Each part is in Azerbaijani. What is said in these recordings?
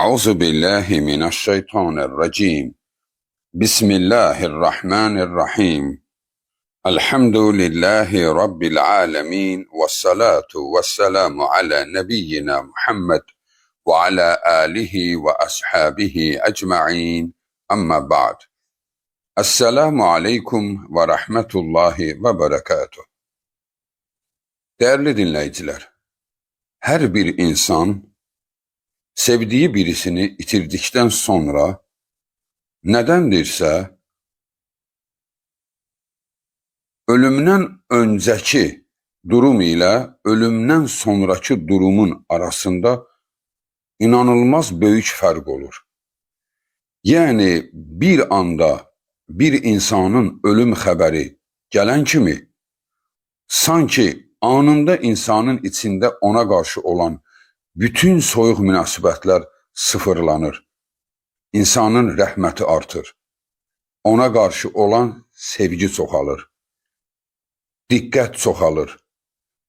أعوذ بالله من الشيطان الرجيم. بسم الله الرحمن الرحيم. الحمد لله رب العالمين، والصلاة والسلام على نبينا محمد وعلى آله وأصحابه أجمعين. أما بعد. Esselamu Aleyküm ve Rahmetullahi ve Berekatuhu. Değerli dinleyiciler, her bir insan sevdiği birisini itirdikten sonra nedendirse ölümden önceki durum ile ölümden sonraki durumun arasında inanılmaz büyük fark olur. Yani bir anda bir insanın ölüm haberi gelen kimi sanki anında insanın içinde ona karşı olan bütün soyuq münasibətlər sıfırlanır. İnsanın rəhməti artır. Ona karşı olan sevgi çoxalır. Diqqət çoxalır.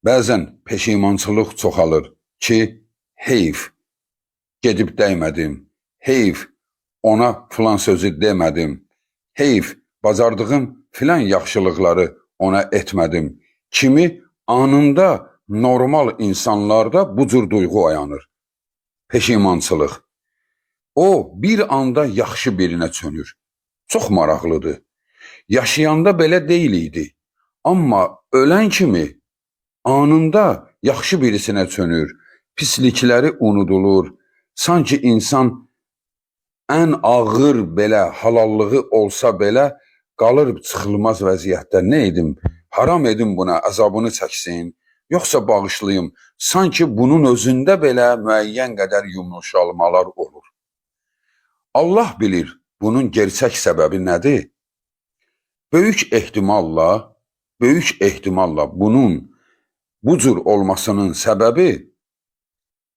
Bəzən peşimançılıq çoxalır ki, heyf, gedib dəymədim, heyf, ona filan sözü demədim, heyf, bacardığım filan yaxşılıqları ona etmədim. Kimi anında normal insanlarda bu cür duyğu oyanır. Peşimançılıq. O bir anda yaxşı birinə çönür. Çox maraqlıdır. Yaşayanda belə deyil idi. Amma ölən kimi anında yaxşı birisinə çönür. Pislikləri unudulur. Sanki insan ən ağır belə halallığı olsa belə qalır çıxılmaz vəziyyətdə. Nə edim? Haram edim buna, əzabını çəksin. Yoxsa bağışlayım. Sanki bunun özündə belə müəyyən qədər yumuşalmalar olur. Allah bilir bunun gerçək səbəbi nədir? Böyük ehtimalla bunun bu cür olmasının səbəbi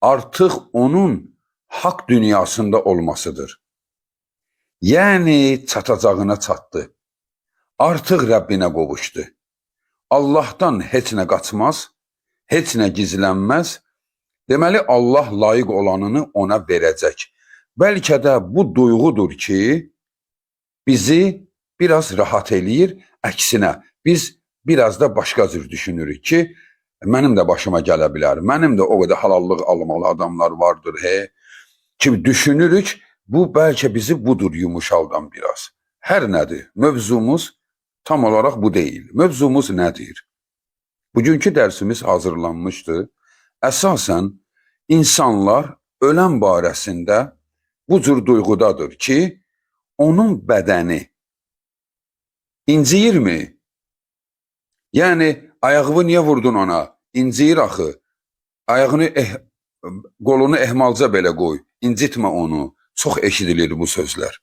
artıq onun haqq dünyasında olmasıdır. Yəni çatacağına çatdı. Artıq Rəbbinə qovuşdu. Allahdan heç nə qaçmaz, heç nə gizlənməz. Deməli Allah layiq olanını ona verəcək. Bəlkə də bu duyğudur ki, bizi biraz rahat eləyir. Əksinə, biz biraz da başqa cür düşünürük ki, mənim də başıma gələ bilər. Mənim də o qədər halallıq almalı adamlar vardır. Ki düşünürük, bu bəlkə bizi budur yumuşaldan biraz. Hər nədir? Mövzumuz tam olaraq bu deyil. Mövzumuz nədir? Bugünkü dərsimiz hazırlanmışdı. Əsasən, insanlar ölən barəsində bu cür duyğudadır ki, onun bədəni inciyirmi? Yəni, ayağını niyə vurdun ona? İnciyir axı. Ayağını, qolunu ehmalca belə qoy. İncitmə onu. Çox eşidilir bu sözlər.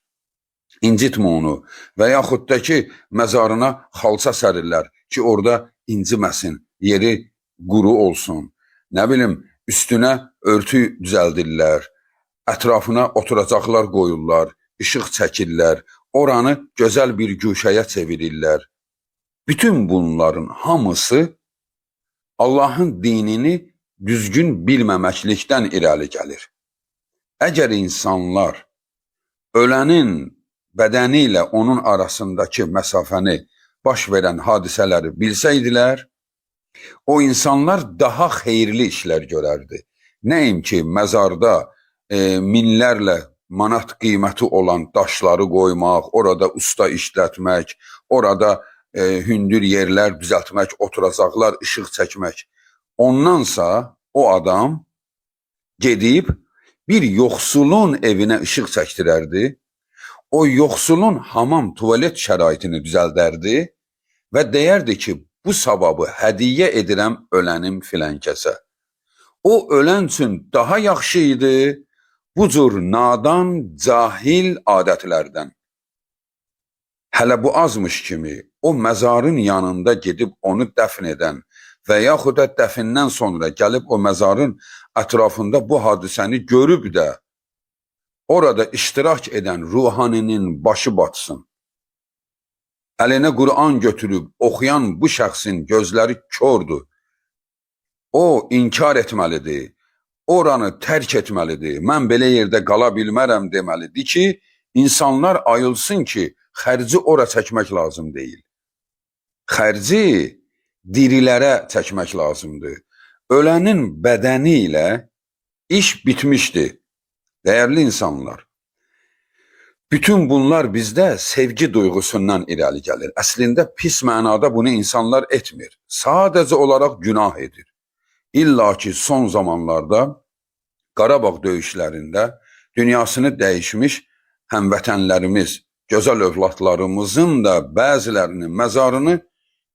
İncitmə onu. Və yaxud da ki, məzarına xalça sərirlər ki, orada inciməsin, yeri quru olsun. Nə bilim, üstünə örtü düzəldirlər, ətrafına oturacaqlar qoyurlar, işıq çəkirlər, oranı gözəl bir güşəyə çevirirlər. Bütün bunların hamısı Allahın dinini düzgün bilməməklikdən irəli gəlir. Əgər insanlar ölənin bədəni ilə onun arasındakı məsafəni baş verən hadisələri bilsəydilər, o insanlar daha xeyirli işlər görərdi. Nəyim ki, məzarda minlərlə manat qiyməti olan daşları qoymaq, orada usta işlətmək, orada hündür yerlər düzəltmək, oturacaqlar, işıq çəkmək. Ondansa o adam gedib bir yoxsulun evinə işıq çəkdirərdi, o yoxsulun hamam tuvalet şəraitini düzəldərdi və deyərdi ki, bu savabı hədiyyə edirəm ölənim filan kəsə. O ölən üçün daha yaxşı idi bu cür nadan, cahil adətlərdən. Hələ bu azmış kimi o məzarın yanında gedib onu dəfn edən və yaxud da dəfindən sonra gəlib o məzarın ətrafında bu hadisəni görüb də orada iştirak edən ruhaninin başı batsın. Əlinə Qur'an götürüb oxuyan bu şəxsin gözləri kördür. O inkar etməlidir. oranı tərk etməlidir. Mən belə yerdə qala bilmərəm deməlidir ki, insanlar ayılsın ki, xərci ora çəkmək lazım deyil. Xərci dirilərə çəkmək lazımdır. Ölənin bədəni ilə iş bitmişdir. Dəyərli insanlar, bütün bunlar bizdə sevgi duyğusundan irəli gəlir. Əslində pis mənada bunu insanlar etmir. Sadəcə olaraq günah edir. İlla ki son zamanlarda Qarabağ döyüşlərində dünyasını dəyişmiş həmvətənlərimiz, gözəl övladlarımızın da bəzilərinin məzarını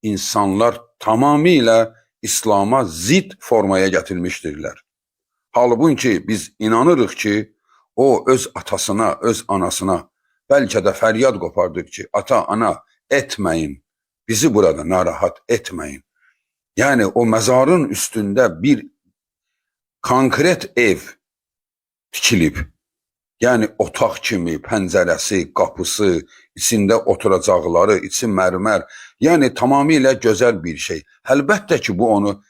insanlar tamamilə İslama zid formaya gətirmişdirlər. Halbuki biz inanırıq ki, o öz atasına, öz anasına bəlkə də fəryad qopardır ki, ata, ana etməyin, bizi burada narahat etməyin. Yəni o məzarın üstündə bir konkret ev tikilib. Yəni otaq kimi pəncərəsi, qapısı, içində oturacaqları, içi mərmər. Yəni tamamilə gözəl bir şey. Əlbəttə ki, bu onu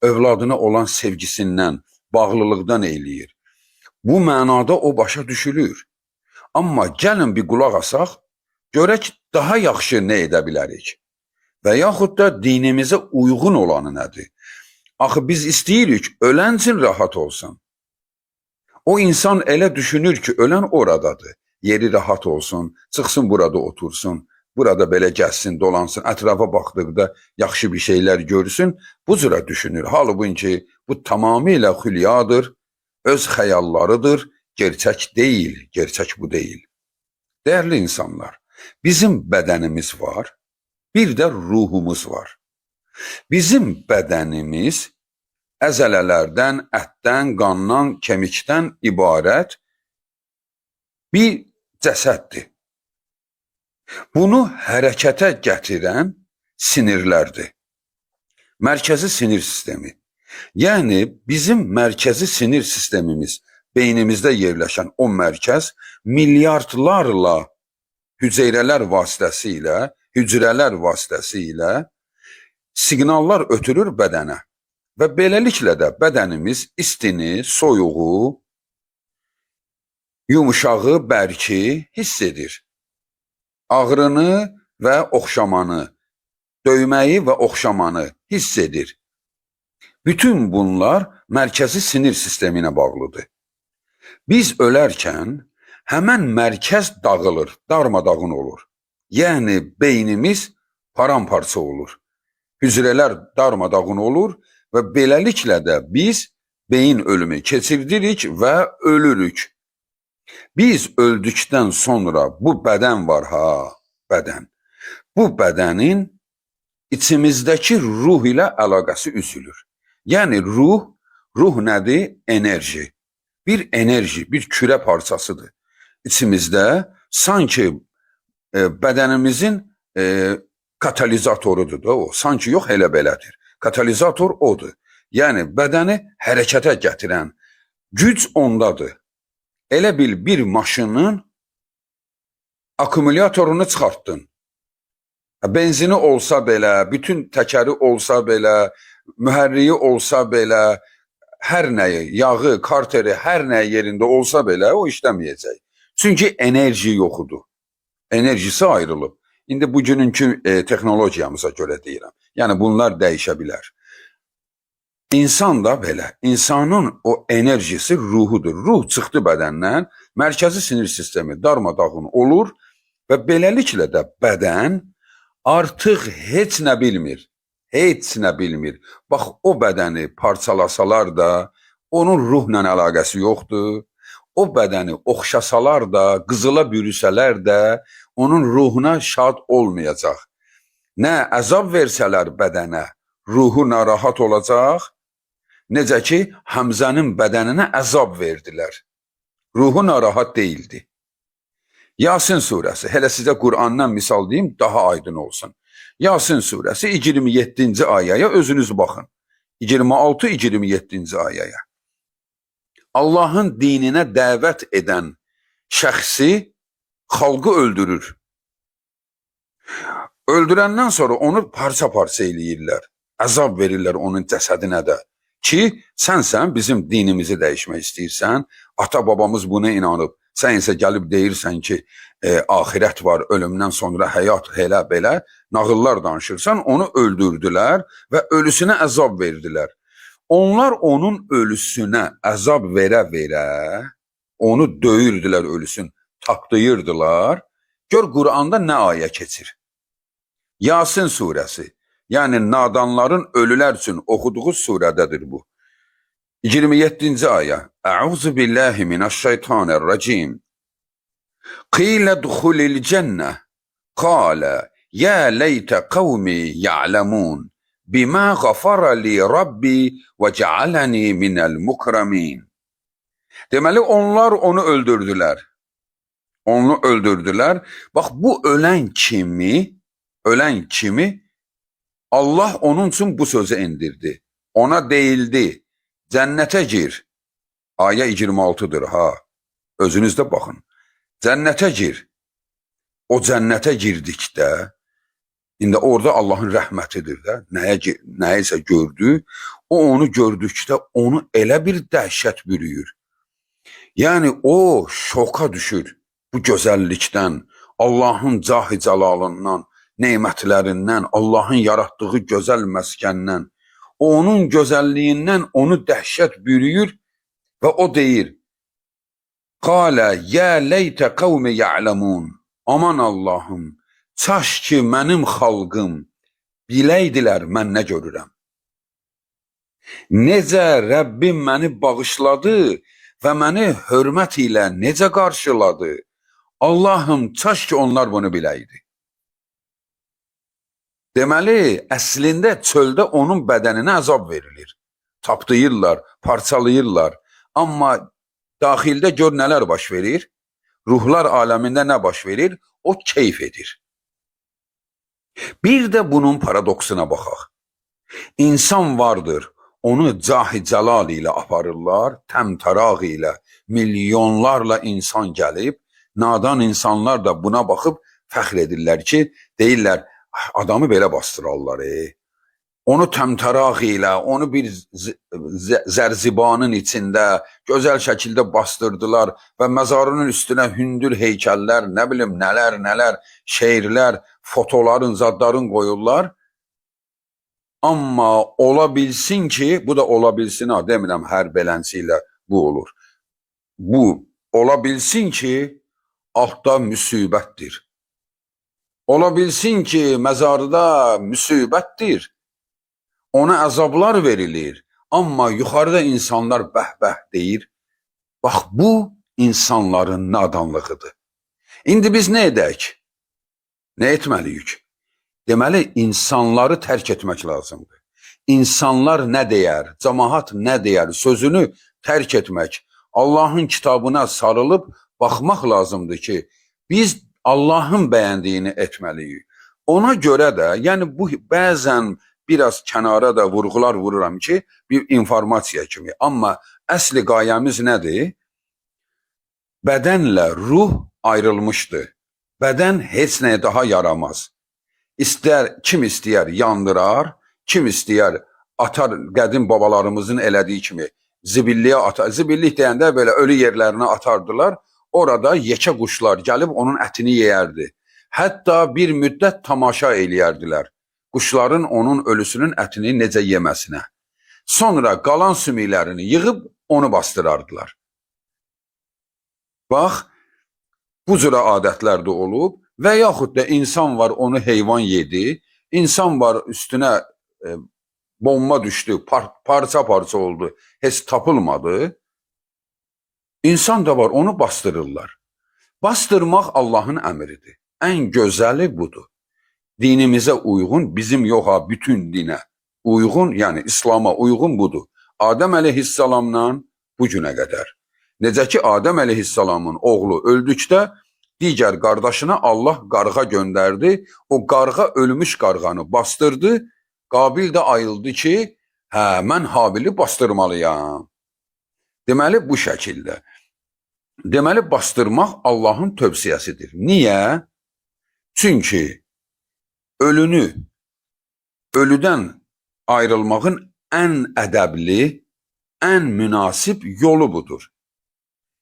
övladına olan sevgisindən, bağlılıqdan eləyir. Bu mənada o başa düşülür. Amma gəlin bir qulaq asaq, görək daha yaxşı nə edə bilərik. Və yaxud da dinimizə uyğun olanı nədir? Axı biz istəyirik, ölən üçün rahat olsun. O insan elə düşünür ki, ölən oradadır. Yeri rahat olsun, çıxsın burada otursun, burada belə gəlsin, dolansın, ətrafa baxdıqda yaxşı bir şeylər görsün, bu cürə düşünür. Halbuki bu tamamilə xülyadır, öz xəyallarıdır, gerçək deyil, gerçək bu deyil. Dəyərli insanlar, bizim bədənimiz var, bir də ruhumuz var. Bizim bədənimiz əzələlərdən, ətdən, qandan, kemikdən ibarət bir cəsəddir. Bunu hərəkətə gətirən sinirlərdir. Mərkəzi sinir sistemi. Yəni bizim mərkəzi sinir sistemimiz, beynimizdə yerləşən o mərkəz milyardlarla hüceyrələr vasitəsilə siqnallar ötürür bədənə. Və beləliklə də bədənimiz istini, soyuğu, yumuşağı, bərki hiss edir. Ağrını və oxşamanı, döyməyi və oxşamanı hiss edir. Bütün bunlar mərkəzi sinir sisteminə bağlıdır. Biz ölərkən həmən mərkəz dağılır, darmadağın olur. Yəni beynimiz paramparça olur. Hücrələr darmadağın olur və beləliklə də biz beyin ölümü keçirdirik və ölürük. Biz öldükdən sonra bu bədən var bədən. Bu bədənin içimizdəki ruh ilə əlaqəsi üzülür. Yəni ruh nədir? Enerji. Bir enerji, bir kürə parçasıdır. İçimizdə sanki bədənimizin katalizatorudur da o. Sanki yox, elə belədir. Katalizator odur. Yəni bədəni hərəkətə gətirən güc ondadır. Elə bil bir maşının akkumulyatorunu çıxartdın. Benzini olsa belə, bütün təkəri olsa belə, mühərriyi olsa belə, hər nəyi, yağı, karteri, hər nəyi yerində olsa belə o işləməyəcək. Çünki enerji yoxudur. Enerjisi ayrılıb. İndi bugününkü texnologiyamıza görə deyirəm. Yəni bunlar dəyişə bilər. İnsan da belə. İnsanın o enerjisi ruhudur. Ruh çıxdı bədəndən, mərkəzi sinir sistemi darmadağın olur və beləliklə də bədən artıq heç nə bilmir. Heç nə bilmir. Bax, o bədəni parçalasalar da onun ruhla əlaqəsi yoxdur. O bədəni oxşasalar da, qızıla bürüsələr də onun ruhuna şad olmayacaq. Nə əzab versələr bədənə, ruhu narahat olacaq. Necə ki, Həmzənin bədəninə əzab verdilər. Ruhu narahat deyildi. Yasin surəsi, hələ sizə Qur'andan misal deyim, daha aydın olsun. Yasin surəsi 27-ci ayəyə özünüz baxın. 26-27-ci ayəyə. Allahın dininə dəvət edən şəxsi xalqı öldürür. Öldürəndən sonra onu parça-parça eləyirlər. Əzab verirlər onun cəsədinə də. Ki, sənsən bizim dinimizi dəyişmək istəyirsən, ata babamız buna inanıb, sən isə gəlib deyirsən ki, axirət var, ölümdən sonra həyat, elə belə nağıllar danışırsan, onu öldürdülər və ölüsünə əzab verdilər. Onlar onun ölüsünə əzab verə-verə, onu döyürdülər ölüsün, tapdıyırdılar. Gör Quranda nə ayə keçir. Yasin surəsi, yəni nadanların ölülər üçün oxuduğu surədədir bu. 27-ci ayə. Əuzu billahi minəşşeytanirracim. Qilə duxulil cənnə. Qalə, yə leytə qavmi ya'ləmun. Bimə qafara li Rabbi və cealəni minəl mukramin. Deməli, onlar onu öldürdülər. Onu öldürdülər. Bax, bu ölən kimi Allah onun üçün bu sözü indirdi. Ona deyildi, cənnətə gir. Ayə 26'dır ha. Özünüz də baxın. Cənnətə gir. O cənnətə girdikdə, indi orada Allahın rəhmətidir də, nəyisə gördü. O onu gördükdə onu elə bir dəhşət bürüyür. Yəni o şoka düşür bu gözəllikdən, Allahın cah-i cəlalından, nemətlərindən, Allahın yaratdığı gözəl məskəndən, onun gözəlliyindən onu dəhşət bürüyür və o deyir, Qalə, yə leytə qavmi ya'ləmun. Aman Allahım, çaş ki mənim xalqım biləydilər mən nə görürəm. Necə Rəbbim məni bağışladı və məni hörmət ilə necə qarşıladı. Allahım, çaş ki onlar bunu biləydi. Deməli, əslində çöldə onun bədəninə əzab verilir. Tapdıyırlar, parçalayırlar. Amma daxildə gör nələr baş verir. Ruhlar aləmində nə baş verir? O keyf edir. Bir də bunun paradoksuna baxaq. İnsan vardır, onu cah-i cəlal ilə aparırlar, təmtaraq ilə, milyonlarla insan gəlib, nadan insanlar da buna baxıb fəxr edirlər ki, deyirlər, adamı belə bastırarlar. Onu təmtaraq ilə, onu bir zərzibanın içində gözəl şəkildə bastırdılar və məzarının üstünə hündür heykəllər, nə bilim nələr, şeirlər, fotoların, zadların qoyurlar. Amma ola bilsin ki, bu da ola bilsin, demirəm hər belənsi ilə bu olur. Bu ola bilsin ki, altda müsibətdir. Ola bilsin ki, məzarda müsibətdir. Ona əzablar verilir. Amma yuxarıda insanlar bəh-bəh deyir. Bax, bu insanların nadanlığıdır. İndi biz nə edək? Nə etməliyik? Deməli, insanları tərk etmək lazımdır. İnsanlar nə deyər, cəmaət nə deyər, sözünü tərk etmək, Allahın kitabına sarılıb baxmaq lazımdır ki, biz Allahın bəyəndiyini etməliyik. Ona görə də, yəni bu bəzən biraz kənara da vurğular vururam ki, bir informasiya kimi. Amma əsli qayəmiz nədir? Bədənlə ruh ayrılmışdır. Bədən heç nəyə daha yaramaz. Kim istəyər yandırar, kim istəyər atar, qədim babalarımızın elədiyi kimi zibilliyə atar. Zibillik deyəndə belə ölü yerlərinə atardılar. Orada yekə quşlar gəlib onun ətini yeyərdi. Hətta bir müddət tamaşa eləyərdilər. Quşların onun ölüsünün ətini necə yeməsinə. Sonra qalan sümüklərini yığıb onu bastırardılar. Bax, bu cürə adətlər də olub və yaxud da insan var onu heyvan yedi, insan var üstünə bomba düşdü, parça-parça oldu, heç tapılmadı. İnsan da var onu bastırırlar. Bastırmaq Allahın əmridir. Ən gözəli budur. Dinimizə uyğun, bizim yox ha, bütün dinə uyğun, yəni İslama uyğun budur. Adəm əleyhissalamdan bu günə qədər. Necə ki, Adəm əleyhissalamın oğlu öldükdə digər qardaşına Allah qarğa göndərdi. O qarğa ölmüş qarğanı bastırdı. Qabil də ayıldı ki, hə, mən Habili bastırmalıyam. Deməli, bu şəkildə. Deməli, bastırmaq Allahın tövsiyəsidir. Niyə? Çünki ölüdən ayrılmağın ən ədəbli, ən münasib yolu budur.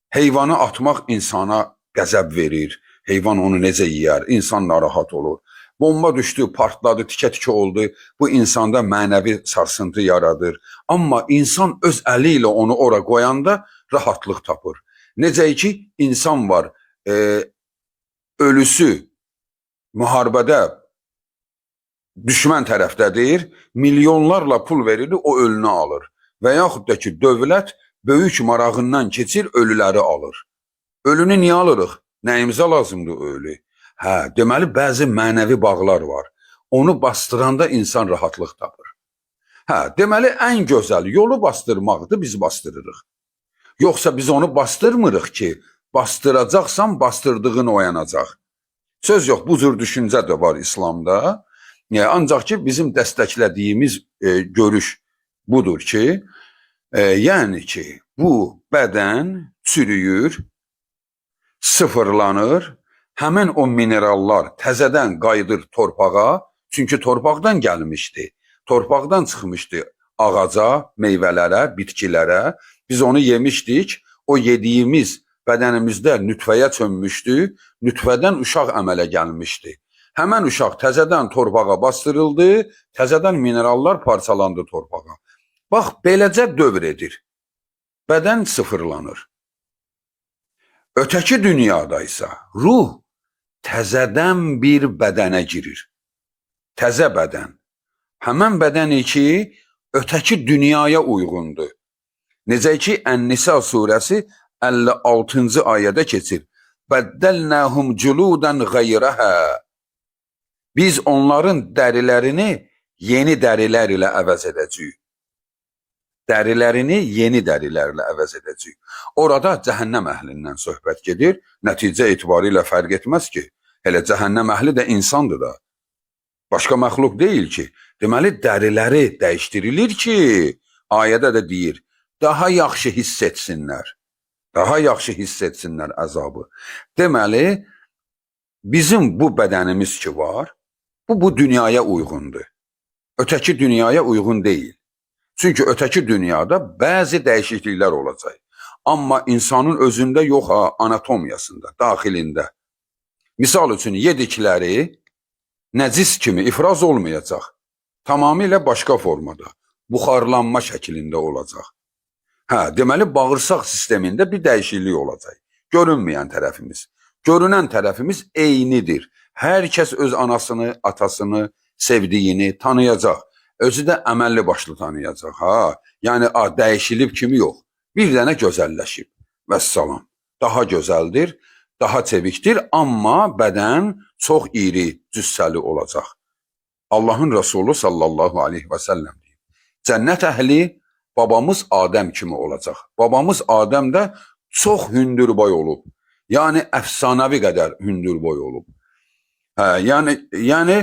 Heyvanı atmaq insana qəzəb verir. Heyvan onu necə yeyər? İnsan narahat olur. Bomba düşdü, partladı, tikə-tikə oldu. Bu insanda mənəvi sarsıntı yaradır. Amma insan öz əli ilə onu ora qoyanda rahatlıq tapır. Necə ki, insan var, ölüsü müharibədə düşmən tərəfdədir, milyonlarla pul verir, o ölünü alır. Və yaxud da ki, dövlət böyük marağından keçir, ölüləri alır. Ölünü niyə alırıq? Nəyimizə lazımdır ölü? Deməli, bəzi mənəvi bağlar var. Onu bastıranda insan rahatlıq tapır. Deməli, ən gözəl yolu bastırmaqdır, biz bastırırıq. Yoxsa biz onu bastırmırıq ki, bastıracaqsan, bastırdığın oyanacaq. Söz yox, bu cür düşüncə də var İslamda. Ancaq ki, bizim dəstəklədiyimiz görüş budur ki, yəni ki, bu bədən çürüyür, sıfırlanır, həmin o minerallar təzədən qayıdır torpağa, çünki torpaqdan gəlmişdi, torpaqdan çıxmışdı ağaca, meyvələrə, bitkilərə, biz onu yemişdik, o yediyimiz bədənimizdə nütfəyə çönmüşdü, nütfədən uşaq əmələ gəlmişdi. Həmən uşaq təzədən torpağa bastırıldı, təzədən minerallar parçalandı torpağa. Bax, beləcə dövr edir. Bədən sıfırlanır. Ötəki dünyada isə ruh təzədən bir bədənə girir. Təzə bədən. Həmən bədəni ki, ötəki dünyaya uyğundur. Necə ki, Ən-Nisa surəsi 56-cı ayədə keçir. Bəddəlnəhum culudan qayrəhə. Biz onların dərilərini yeni dərilər ilə əvəz edəcəyik. Dərilərini yeni dərilərlə əvəz edəcəyik. Orada cəhənnəm əhlindən söhbət gedir. Nəticə etibarilə fərq etməz ki, elə cəhənnəm əhli də insandır da. Başqa məxluq deyil ki. Deməli, dəriləri dəyişdirilir ki, ayədə də deyir, daha yaxşı hiss etsinlər. Daha yaxşı hiss etsinlər əzabı. Deməli, bizim bu bədənimiz ki var, bu dünyaya uyğundur. Ötəki dünyaya uyğun deyil. Çünki ötəki dünyada bəzi dəyişikliklər olacaq. Amma insanın özündə yox, anatomiyasında, daxilində. Misal üçün, yedikləri nəcis kimi ifraz olmayacaq. Tamamilə başqa formada, buxarlanma şəklində olacaq. Deməli, bağırsaq sistemində bir dəyişiklik olacaq. Görünməyən tərəfimiz. Görünən tərəfimiz eynidir. Hər kəs öz anasını, atasını, sevdiyini tanıyacaq. Özü də əməlli başlı tanıyacaq. Yəni, dəyişilib kimi yox. Bir dənə gözəlləşib. Vəssalam. Daha gözəldir, daha çevikdir, amma bədən çox iri, cüssəli olacaq. Allahın Resulü sallallahu aleyhi və səlləm deyib. Cənnət əhli babamız Adəm kimi olacaq. Babamız Adəm də çox hündürboy olub. Yəni, əfsanəvi qədər hündürboy olub. Yəni,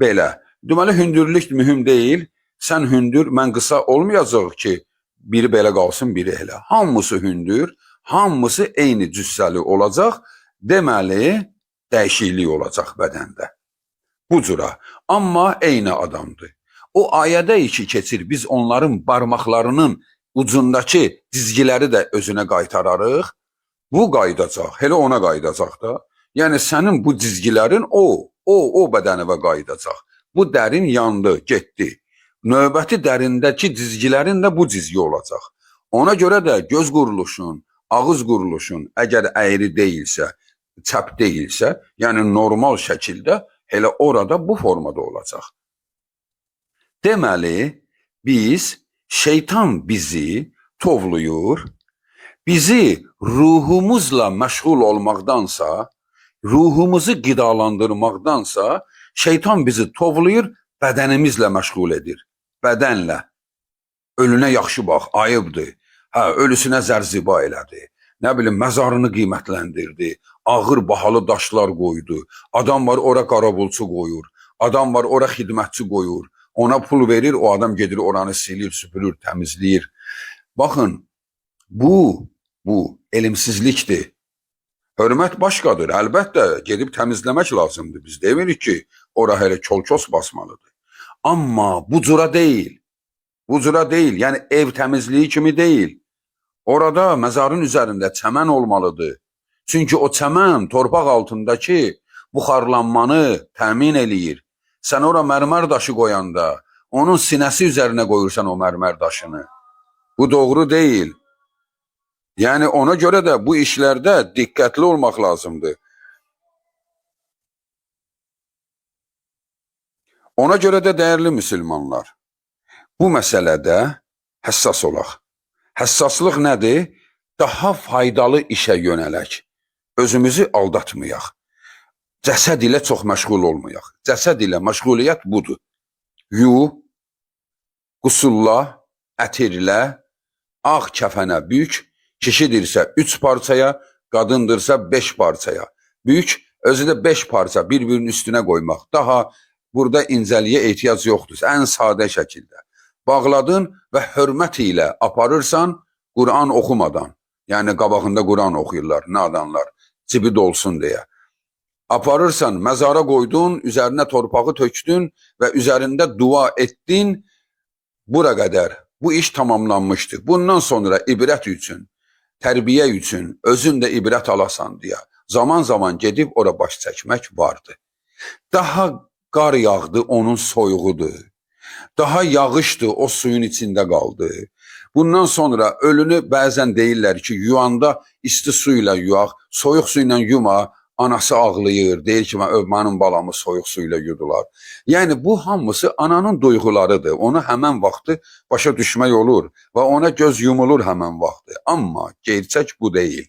belə. Deməli, hündürlük mühüm deyil. Sən hündür, mən qısa olmayacaq ki, biri belə qalsın, biri elə. Hamısı hündür, hamısı eyni cüssəli olacaq. Deməli, dəyişiklik olacaq bədəndə. Bu cüra. Amma eyni adamdır. O ayədə ki keçir, biz onların barmaqlarının ucundakı dizgiləri də özünə qaytararıq. Bu qayıdacaq, elə ona qayıdacaq da. Yəni, sənin bu dizgilərin o bədənəvə qayıdacaq. Bu dərin yandı, getdi. Növbəti dərindəki dizgilərin də bu dizgi olacaq. Ona görə də göz quruluşun, ağız quruluşun əgər əyri deyilsə, çəp deyilsə, yəni normal şəkildə elə orada bu formada olacaq. Deməli, şeytan bizi tovluyur, bizi ruhumuzla məşğul olmaqdansa, ruhumuzu qidalandırmaqdansa, şeytan bizi tovlayır, bədənimizlə məşğul edir. Bədənlə. Ölünə yaxşı bax, ayıbdır. Ölüsünə zərziba elədi. Nə bilim, məzarını qiymətləndirdi. Ağır, bahalı daşlar qoydu. Adam var, ora qarabulçu qoyur. Adam var, ora xidmətçi qoyur. Ona pul verir, o adam gedir, oranı silir, süpürür, təmizləyir. Baxın, bu elmsizlikdir. Hörmət başqadır. Əlbəttə, gedib təmizləmək lazımdır. Biz demirik ki, ora hələ kol-kos basmalıdır. Amma bu cura deyil. Bu cüra deyil. Yəni ev təmizliyi kimi deyil. Orada məzarın üzərində çəmən olmalıdır. Çünki o çəmən torpaq altındakı buxarlanmanı təmin eləyir. Sən ora mərmər daşı qoyanda, onun sinəsi üzərinə qoyursan o mərmər daşını. Bu doğru deyil. Yəni ona görə də bu işlərdə diqqətli olmaq lazımdır. Ona görə də dəyərli müsəlmanlar, bu məsələdə həssas olaq. Həssaslıq nədir? Daha faydalı işə yönələk. Özümüzü aldatmayaq. Cəsəd ilə çox məşğul olmayaq. Cəsəd ilə məşğuliyyət budur. Yu, qusulla, ətirlə, ağ kəfənə bük, kişidirsə 3 parçaya, qadındırsa 5 parçaya. Bük, özü də 5 parça bir-birinin üstünə qoymaq. Daha burada incəliyə ehtiyac yoxdur. Ən sadə şəkildə. Bağladın və hörmət ilə aparırsan, Quran oxumadan. Yəni qabağında Quran oxuyurlar, nadanlar, cibi dolsun deyə. Aparırsan, məzara qoydun, üzərinə torpağı tökdün və üzərində dua etdin, bura qədər. Bu iş tamamlanmışdır. Bundan sonra ibrət üçün, tərbiyə üçün, özün də ibrət alasan deyə. Zaman-zaman gedib ora baş çəkmək vardı. Daha qar yağdı, onun soyuğudur. Daha yağışdı, o suyun içində qaldı. Bundan sonra ölünü bəzən deyirlər ki, yuyanda isti suyla yuyaq, soyuq suyla yuma, anası ağlayır, deyir ki, mənim balamı soyuq suyla yudular. Yəni bu hamısı ananın duyğularıdır. Onu həmən vaxtı başa düşmək olur və ona göz yumulur həmən vaxtı. Amma gerçək bu deyil.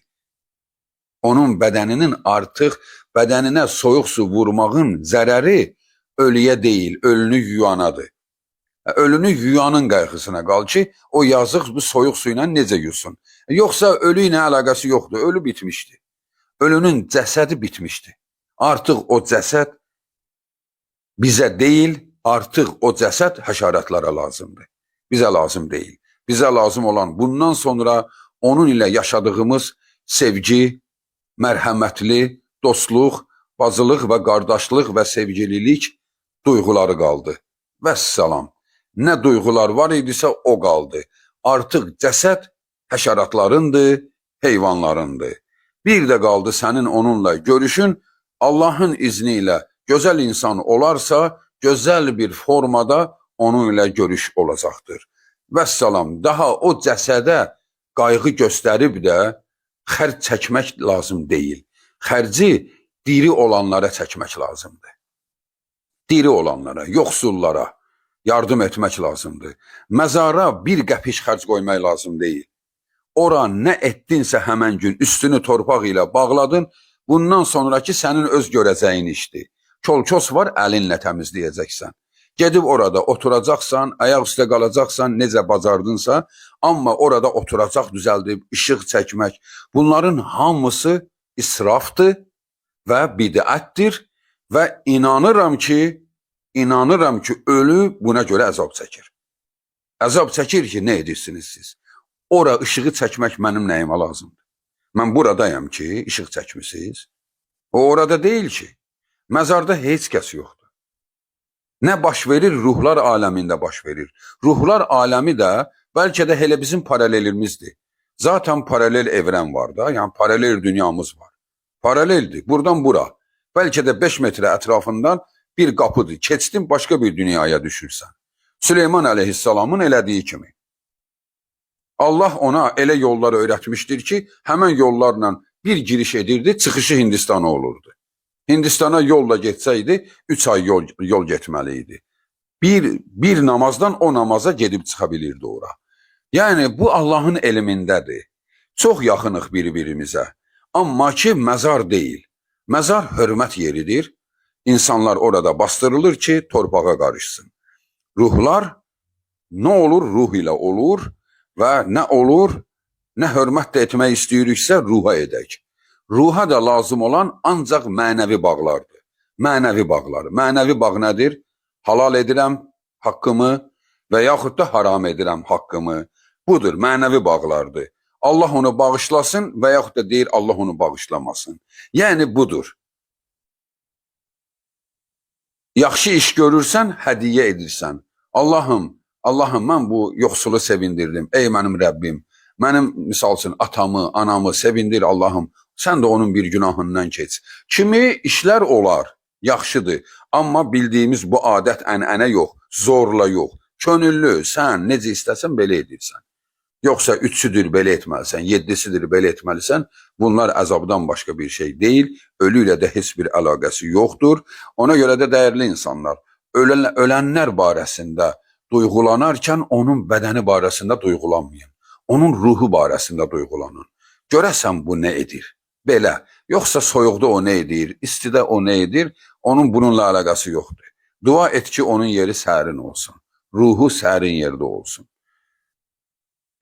Onun bədəninin artıq bədəninə soyuq su vurmağın zərəri ölüyə deyil, ölünü yuyanadır. Ölünü yuyanın qayğısına qal ki, o yazıq bu soyuq su ilə necə yusun. Yoxsa ölü ilə əlaqəsi yoxdur, ölü bitmişdi. Ölünün cəsədi bitmişdi. Artıq o cəsəd bizə deyil, artıq o cəsəd həşəratlara lazımdır. Bizə lazım deyil. Bizə lazım olan bundan sonra onun ilə yaşadığımız sevgi, mərhəmətli, dostluq, bacılıq və qardaşlıq və sevgililik duyğuları qaldı. Vəssalam. Nə duyğular var idisə o qaldı. Artıq cəsəd həşəratlarındır, heyvanlarındır. Bir də qaldı sənin onunla görüşün, Allahın izni ilə gözəl insan olarsa, gözəl bir formada onun ilə görüş olacaqdır. Vəssalam, daha o cəsədə qayğı göstərib də xərc çəkmək lazım deyil. Xərci diri olanlara çəkmək lazımdır. Diri olanlara, yoxsullara yardım etmək lazımdır. Məzara bir qəpiş xərc qoymaq lazım deyil. Ora nə etdinsə həmən gün üstünü torpaq ilə bağladın, bundan sonraki sənin öz görəcəyin işdir. Kol-kos var, əlinlə təmizləyəcəksən. Gedib orada oturacaqsan, ayaq üstə qalacaqsan, necə bacardınsa, amma orada oturacaq düzəldib, işıq çəkmək, bunların hamısı israfdır və bidətdir və inanıram ki, ölü buna görə əzab çəkir. Əzab çəkir ki, nə edirsiniz siz? Ora ışığı çəkmək mənim nəyimə lazımdır? Mən buradayam ki, işıq çəkmişsiniz. O orada deyil ki, məzarda heç kəs yoxdur. Nə baş verir? Ruhlar aləmində baş verir. Ruhlar aləmi də bəlkə də elə bizim paralelimizdir. Zaten paralel evrən var da, yəni paralel dünyamız var. Paraleldir, buradan bura. Bəlkə də 5 metrə ətrafından bir qapıdır. Keçdin, başqa bir dünyaya düşürsən. Süleyman əleyhissalamın elədiyi kimi. Allah ona elə yollar öyrətmişdir ki, həmən yollarla bir giriş edirdi, çıxışı Hindistana olurdu. Hindistana yolla getsəydi, 3 ay yol getməli idi. Bir namazdan o namaza gedib çıxa bilirdi ora. Yəni, bu Allahın elmindədir. Çox yaxınıq bir-birimizə. Amma ki, məzar deyil. Məzar hörmət yeridir. İnsanlar orada bastırılır ki, torpağa qarışsın. Ruhlar nə olur? Ruh ilə olur və nə olur? Nə hörmət də etmək istəyiriksə, ruha edək. Ruha da lazım olan ancaq mənəvi bağlardır. Mənəvi bağlar. Mənəvi bağ nədir? Halal edirəm haqqımı və yaxud da haram edirəm haqqımı. Budur, mənəvi bağlardır. Allah onu bağışlasın və yaxud da deyir Allah onu bağışlamasın. Yəni budur. Yaxşı iş görürsən, hədiyyə edirsən. Allahım, Allahım, mən bu yoxsulu sevindirdim. Ey mənim Rəbbim, mənim misal üçün atamı, anamı sevindir Allahım. Sən də onun bir günahından keç. Kimi işlər olar, yaxşıdır. Amma bildiyimiz bu adət, ənənə yox, zorla yox. Könüllü, sən necə istəsən belə edirsən. Yoxsa üçsüdür belə etməlisən, yeddisidir belə etməlisən. Bunlar əzabdan başqa bir şey deyil. Ölü ilə də heç bir əlaqəsi yoxdur. Ona görə də dəyərli insanlar, ölənlər barəsində duyğulanarkən onun bədəni barəsində duyğulanmayın. Onun ruhu barəsində duyğulanın. Görəsən bu nə edir? Belə. Yoxsa soyuqda o nə edir? İstidə o nə edir? Onun bununla əlaqəsi yoxdur. Dua et ki, onun yeri sərin olsun. Ruhu sərin yerdə olsun.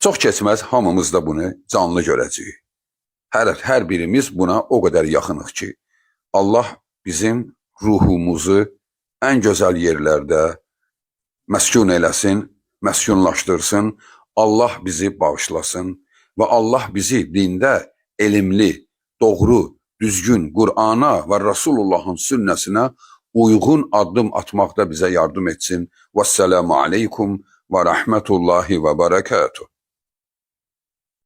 Çox keçməz hamımız da bunu canlı görəcəyik. Hər birimiz buna o qədər yaxınıq ki, Allah bizim ruhumuzu ən gözəl yerlərdə məskun eləsin, məskunlaşdırsın, Allah bizi bağışlasın və Allah bizi dində elmli, doğru, düzgün Qur'ana və Rasulullahın sünnəsinə uyğun addım atmaqda bizə yardım etsin. Vəssalamu aleykum və rəhmətullahi və bərəkatuhu.